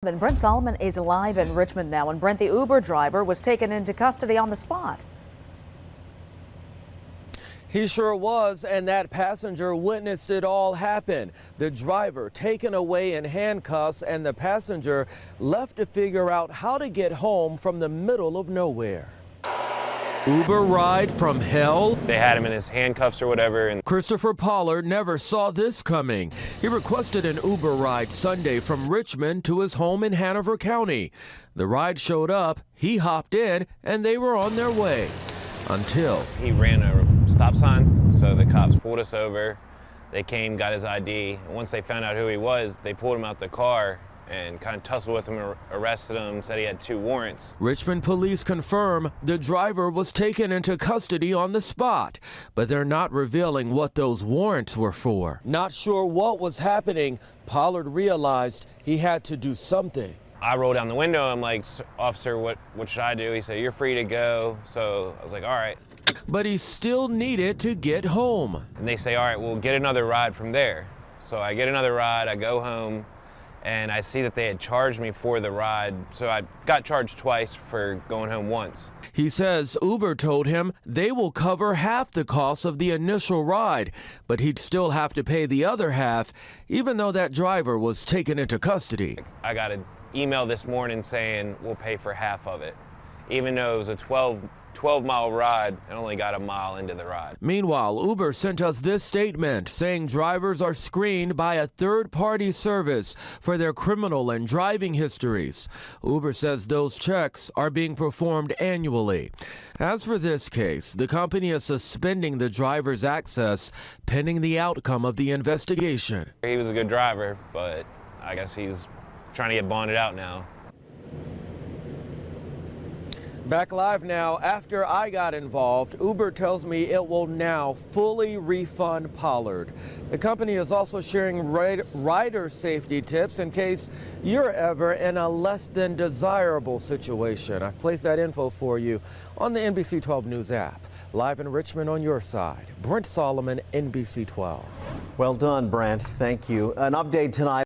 And Brent Solomon is alive in Richmond now, and Brent, the Uber driver, was taken into custody on the spot. He sure was, and that passenger witnessed it all happen. The driver taken away in handcuffs, and the passenger left to figure out how to get home from the middle of nowhere. Uber ride from hell? They had him in his handcuffs or whatever. And Christopher Pollard never saw this coming. He requested an Uber ride Sunday from Richmond to his home in Hanover County. The ride showed up, he hopped in, and they were on their way. Until he ran a stop sign, so the cops pulled us over. They came, got his ID, and once they found out who he was, they pulled him out the car and kind of tussled with him, arrested him, said he had 2 warrants. Richmond police confirm the driver was taken into custody on the spot, but they're not revealing what those warrants were for. Not sure what was happening, Pollard realized he had to do something. I rolled down the window. I'm like, officer, what should I do? He said, you're free to go. So I was like, all right. But he still needed to get home. And they say, all right, we'll get another ride from there. So I get another ride, I go home, and I see that they had charged me for the ride. So I got charged twice for going home once. He says Uber told him they will cover half the cost of the initial ride, but he'd still have to pay the other half, even though that driver was taken into custody. I got an email this morning saying we'll pay for half of it, even though it was a 12-mile ride and only got a mile into the ride. Meanwhile, Uber sent us this statement saying drivers are screened by a third-party service for their criminal and driving histories. Uber says those checks are being performed annually. As for this case, the company is suspending the driver's access pending the outcome of the investigation. He was a good driver, but I guess he's trying to get bonded out now. Back live now. After I got involved, Uber tells me it will now fully refund Pollard. The company is also sharing rider safety tips in case you're ever in a less than desirable situation. I've placed that info for you on the NBC 12 News app. Live in Richmond on your side, Brent Solomon, NBC 12. Well done, Brent. Thank you. An update tonight.